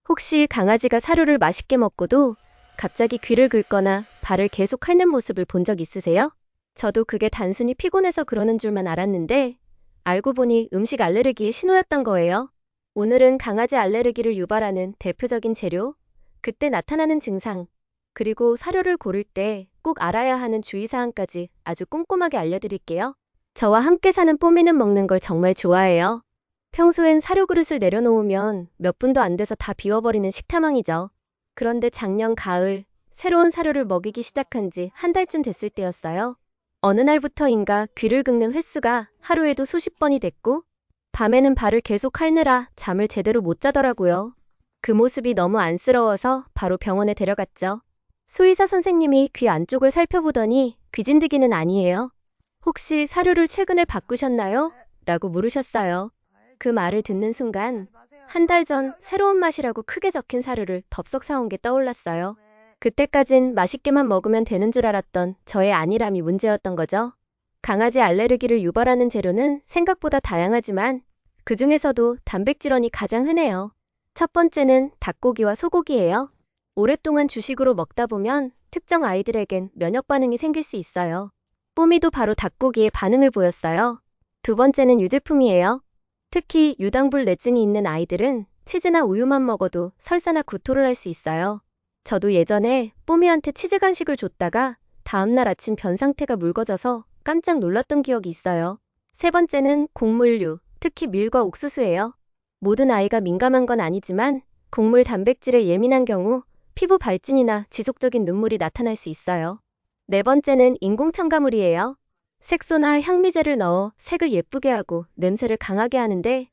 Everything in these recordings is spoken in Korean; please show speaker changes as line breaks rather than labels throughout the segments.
혹시 강아지가 사료를 맛있게 먹고도 갑자기 귀를 긁거나 발을 계속 핥는 모습을 본 적 있으세요? 저도 그게 단순히 피곤해서 그러는 줄만 알았는데 알고 보니 음식 알레르기의 신호였던 거예요. 오늘은 강아지 알레르기를 유발하는 대표적인 재료, 그때 나타나는 증상, 그리고 사료를 고를 때 꼭 알아야 하는 주의사항까지 아주 꼼꼼하게 알려드릴게요. 저와 함께 사는 뽀미는 먹는 걸 정말 좋아해요. 평소엔 사료 그릇을 내려놓으면 몇 분도 안 돼서 다 비워버리는 식탐왕이죠. 그런데 작년 가을, 새로운 사료를 먹이기 시작한 지 한 달쯤 됐을 때였어요. 어느 날부터인가 귀를 긁는 횟수가 하루에도 수십 번이 됐고, 밤에는 발을 계속 핥느라 잠을 제대로 못 자더라고요. 그 모습이 너무 안쓰러워서 바로 병원에 데려갔죠. 수의사 선생님이 귀 안쪽을 살펴보더니 귀진드기는 아니에요. 혹시 사료를 최근에 바꾸셨나요? 라고 물으셨어요. 그 말을 듣는 순간 한 달 전 새로운 맛이라고 크게 적힌 사료를 덥석 사온 게 떠올랐어요. 그때까진 맛있게만 먹으면 되는 줄 알았던 저의 안일함이 문제였던 거죠. 강아지 알레르기를 유발하는 재료는 생각보다 다양하지만 그 중에서도 단백질원이 가장 흔해요. 첫 번째는 닭고기와 소고기예요. 오랫동안 주식으로 먹다 보면 특정 아이들에겐 면역 반응이 생길 수 있어요. 뽀미도 바로 닭고기에 반응을 보였어요. 두 번째는 유제품이에요. 특히 유당불내증이 있는 아이들은 치즈나 우유만 먹어도 설사나 구토를 할 수 있어요. 저도 예전에 뽀미한테 치즈 간식을 줬다가 다음날 아침 변 상태가 묽어져서 깜짝 놀랐던 기억이 있어요. 세 번째는 곡물류, 특히 밀과 옥수수예요. 모든 아이가 민감한 건 아니지만 곡물 단백질에 예민한 경우 피부 발진이나 지속적인 눈물이 나타날 수 있어요. 네 번째는 인공 첨가물이에요. 색소나 향미제를 넣어 색을 예쁘게 하고 냄새를 강하게 하는데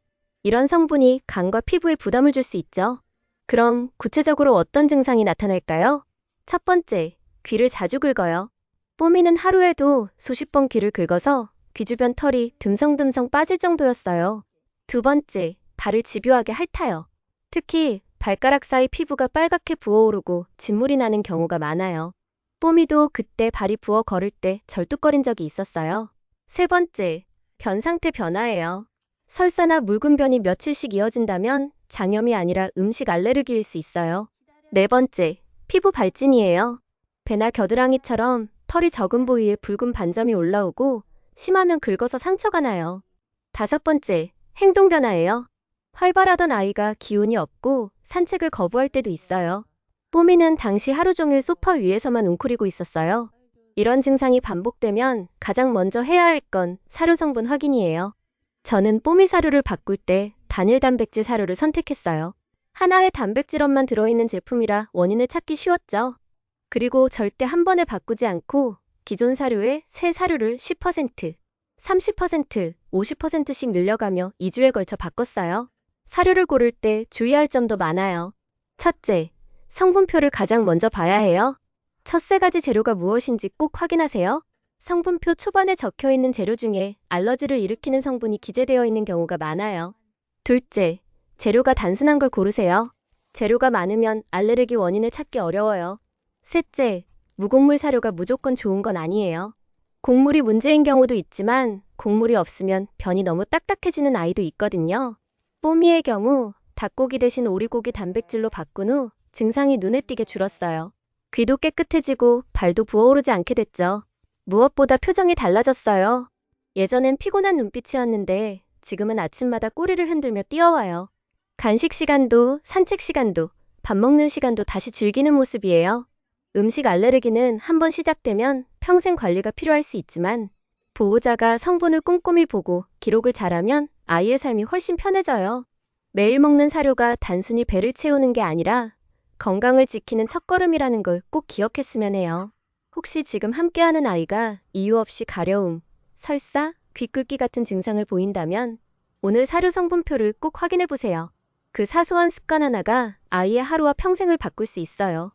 이런 성분이 간과 피부에 부담을 줄 수 있죠. 그럼 구체적으로 어떤 증상이 나타날까요? 첫 번째, 귀를 자주 긁어요. 뽀미는 하루에도 수십 번 귀를 긁어서 귀 주변 털이 듬성듬성 빠질 정도였어요. 두 번째, 발을 집요하게 핥아요. 특히 발가락 사이 피부가 빨갛게 부어오르고 진물이 나는 경우가 많아요. 뽀미도 그때 발이 부어 걸을 때 절뚝거린 적이 있었어요. 세 번째, 변 상태 변화예요. 설사나 묽은 변이 며칠씩 이어진다면 장염이 아니라 음식 알레르기일 수 있어요. 네 번째, 피부 발진이에요. 배나 겨드랑이처럼 털이 적은 부위에 붉은 반점이 올라오고 심하면 긁어서 상처가 나요. 다섯 번째, 행동 변화예요. 활발하던 아이가 기운이 없고 산책을 거부할 때도 있어요. 뽀미는 당시 하루 종일 소파 위에서만 웅크리고 있었어요. 이런 증상이 반복되면 가장 먼저 해야 할 건 사료 성분 확인이에요. 저는 뽀미 사료를 바꿀 때 단일 단백질 사료를 선택했어요. 하나의 단백질원만 들어있는 제품이라 원인을 찾기 쉬웠죠. 그리고 절대 한 번에 바꾸지 않고 기존 사료에 새 사료를 10%, 30%, 50%씩 늘려가며 2주에 걸쳐 바꿨어요. 사료를 고를 때 주의할 점도 많아요. 첫째, 성분표를 가장 먼저 봐야 해요. 첫 세 가지 재료가 무엇인지 꼭 확인하세요. 성분표 초반에 적혀 있는 재료 중에 알러지를 일으키는 성분이 기재되어 있는 경우가 많아요. 둘째, 재료가 단순한 걸 고르세요. 재료가 많으면 알레르기 원인을 찾기 어려워요. 셋째, 무곡물 사료가 무조건 좋은 건 아니에요. 곡물이 문제인 경우도 있지만 곡물이 없으면 변이 너무 딱딱해지는 아이도 있거든요. 뽀미의 경우 닭고기 대신 오리고기 단백질로 바꾼 후 증상이 눈에 띄게 줄었어요. 귀도 깨끗해지고 발도 부어오르지 않게 됐죠. 무엇보다 표정이 달라졌어요. 예전엔 피곤한 눈빛이었는데 지금은 아침마다 꼬리를 흔들며 뛰어와요. 간식 시간도 산책 시간도 밥 먹는 시간도 다시 즐기는 모습이에요. 음식 알레르기는 한번 시작되면 평생 관리가 필요할 수 있지만 보호자가 성분을 꼼꼼히 보고 기록을 잘하면 아이의 삶이 훨씬 편해져요. 매일 먹는 사료가 단순히 배를 채우는 게 아니라 건강을 지키는 첫걸음이라는 걸 꼭 기억했으면 해요. 혹시 지금 함께하는 아이가 이유 없이 가려움, 설사, 귀 끓기 같은 증상을 보인다면 오늘 사료 성분표를 꼭 확인해 보세요. 그 사소한 습관 하나가 아이의 하루와 평생을 바꿀 수 있어요.